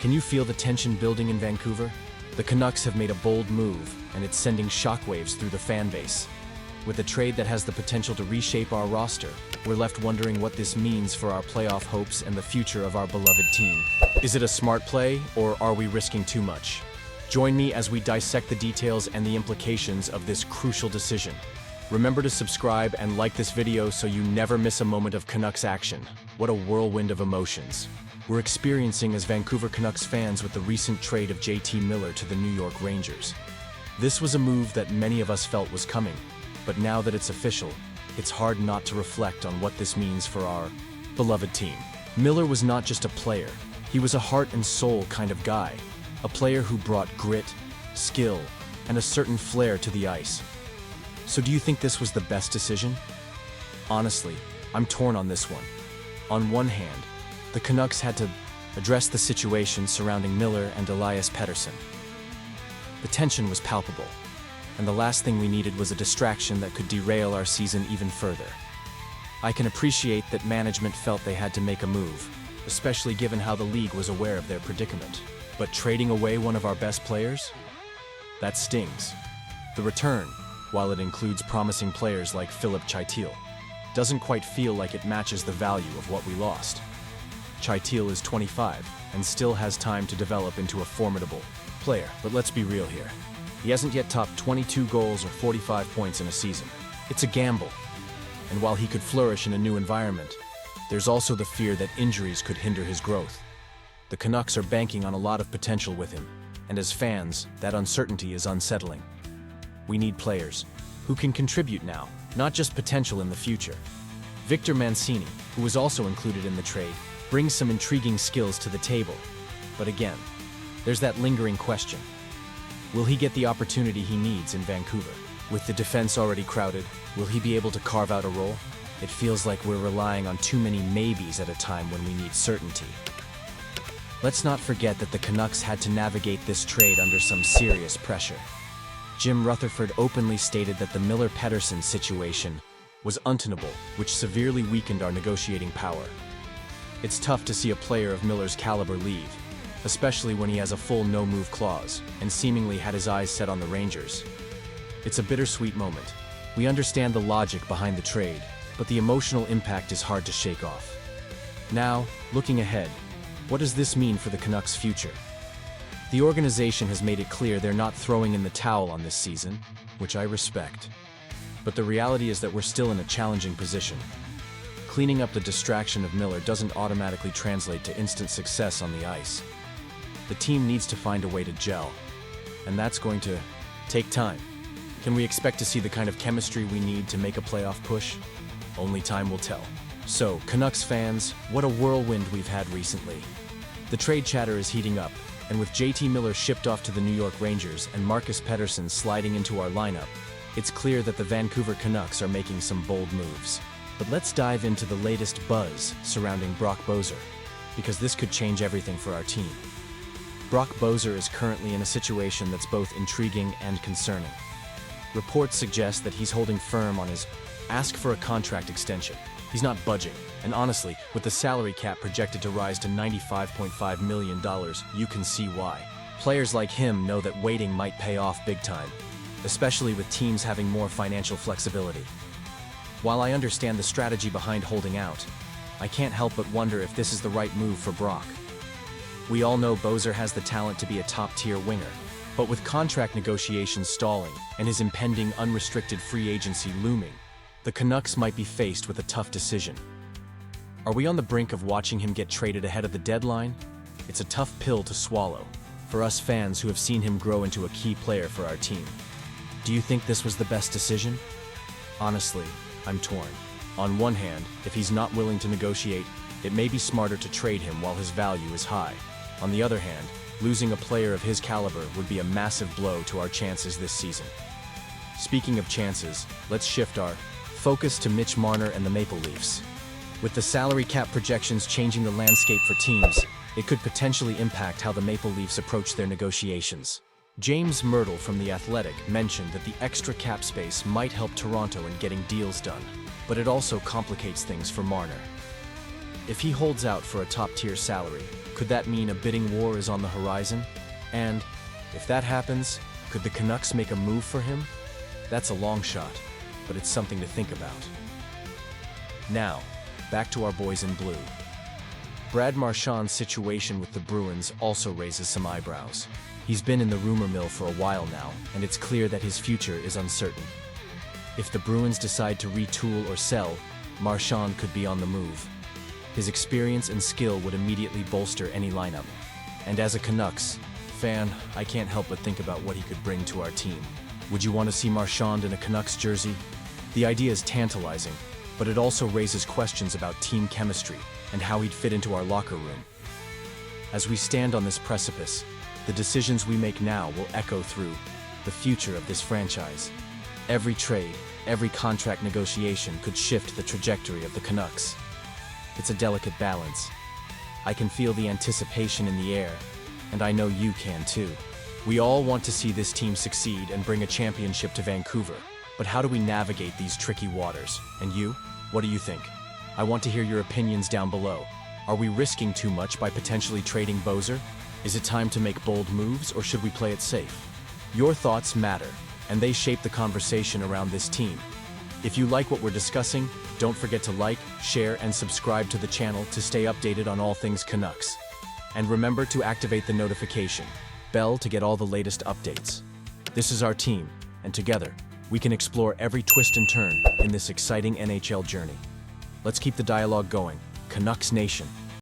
Can you feel the tension building in Vancouver? The Canucks have made a bold move, and it's sending shockwaves through the fan base. With a trade that has the potential to reshape our roster, we're left wondering what this means for our playoff hopes and the future of our beloved team. Is it a smart play, or are we risking too much? Join me as we dissect the details and the implications of this crucial decision. Remember to subscribe and like this video so you never miss a moment of Canucks action. What a whirlwind of emotions we're experiencing as Vancouver Canucks fans with the recent trade of JT Miller to the New York Rangers. This was a move that many of us felt was coming, but now that it's official, it's hard not to reflect on what this means for our beloved team. Miller was not just a player, he was a heart and soul kind of guy, a player who brought grit, skill, and a certain flair to the ice. So do you think this was the best decision? Honestly, I'm torn on this one. On one hand, the Canucks had to address the situation surrounding Miller and Elias Pettersson. The tension was palpable, and the last thing we needed was a distraction that could derail our season even further. I can appreciate that management felt they had to make a move, especially given how the league was aware of their predicament. But trading away one of our best players? That stings. The return, while it includes promising players like Filip Chytil, doesn't quite feel like it matches the value of what we lost. Chytil is 25 and still has time to develop into a formidable player, but let's be real here. He hasn't yet topped 22 goals or 45 points in a season. It's a gamble, and while he could flourish in a new environment, there's also the fear that injuries could hinder his growth. The Canucks are banking on a lot of potential with him, and as fans, that uncertainty is unsettling. We need players who can contribute now, not just potential in the future. Victor Mancini, who was also included in the trade, brings some intriguing skills to the table. But again, there's that lingering question. Will he get the opportunity he needs in Vancouver? With the defense already crowded, will he be able to carve out a role? It feels like we're relying on too many maybes at a time when we need certainty. Let's not forget that the Canucks had to navigate this trade under some serious pressure. Jim Rutherford openly stated that the Miller-Pettersson situation was untenable, which severely weakened our negotiating power. It's tough to see a player of Miller's caliber leave, especially when he has a full no-move clause and seemingly had his eyes set on the Rangers. It's a bittersweet moment. We understand the logic behind the trade, but the emotional impact is hard to shake off. Now, looking ahead, what does this mean for the Canucks' future? The organization has made it clear they're not throwing in the towel on this season, which I respect. But the reality is that we're still in a challenging position. Cleaning up the distraction of Miller doesn't automatically translate to instant success on the ice. The team needs to find a way to gel, and that's going to take time. Can we expect to see the kind of chemistry we need to make a playoff push? Only time will tell. So, Canucks fans, what a whirlwind we've had recently. The trade chatter is heating up, and with JT Miller shipped off to the New York Rangers and Marcus Pettersson sliding into our lineup, it's clear that the Vancouver Canucks are making some bold moves. But let's dive into the latest buzz surrounding Brock Boeser, because this could change everything for our team. Brock Boeser is currently in a situation that's both intriguing and concerning. Reports suggest that he's holding firm on his ask for a contract extension. He's not budging, and honestly, with the salary cap projected to rise to $95.5 million, you can see why. Players like him know that waiting might pay off big time, especially with teams having more financial flexibility. While I understand the strategy behind holding out, I can't help but wonder if this is the right move for Brock. We all know Boeser has the talent to be a top-tier winger, but with contract negotiations stalling and his impending unrestricted free agency looming, the Canucks might be faced with a tough decision. Are we on the brink of watching him get traded ahead of the deadline? It's a tough pill to swallow for us fans who have seen him grow into a key player for our team. Do you think this was the best decision? Honestly, I'm torn. On one hand, if he's not willing to negotiate, it may be smarter to trade him while his value is high. On the other hand, losing a player of his caliber would be a massive blow to our chances this season. Speaking of chances, let's shift our focus to Mitch Marner and the Maple Leafs. With the salary cap projections changing the landscape for teams, it could potentially impact how the Maple Leafs approach their negotiations. James Myrtle from The Athletic mentioned that the extra cap space might help Toronto in getting deals done, but it also complicates things for Marner. If he holds out for a top-tier salary, Could that mean a bidding war is on the horizon? And if that happens, could the Canucks make a move for him? That's a long shot, but it's something to think about. Now, back to our boys in blue. Brad Marchand's situation with the Bruins also raises some eyebrows. He's been in the rumor mill for a while now, and it's clear that his future is uncertain. If the Bruins decide to retool or sell, Marchand could be on the move. His experience and skill would immediately bolster any lineup. And as a Canucks fan, I can't help but think about what he could bring to our team. Would you want to see Marchand in a Canucks jersey? The idea is tantalizing, but it also raises questions about team chemistry and how he'd fit into our locker room. As we stand on this precipice, the decisions we make now will echo through the future of this franchise. Every trade, every contract negotiation could shift the trajectory of the Canucks. It's a delicate balance. I can feel the anticipation in the air, and I know you can too. We all want to see this team succeed and bring a championship to Vancouver, but how do we navigate these tricky waters? And you? What do you think? I want to hear your opinions down below. Are we risking too much by potentially trading Boeser? Is it time to make bold moves, or should we play it safe? Your thoughts matter, and they shape the conversation around this team. If you like what we're discussing, don't forget to like, share, and subscribe to the channel to stay updated on all things Canucks. And remember to activate the notification bell to get all the latest updates. This is our team, and together, we can explore every twist and turn in this exciting NHL journey. Let's keep the dialogue going. Canucks Nation.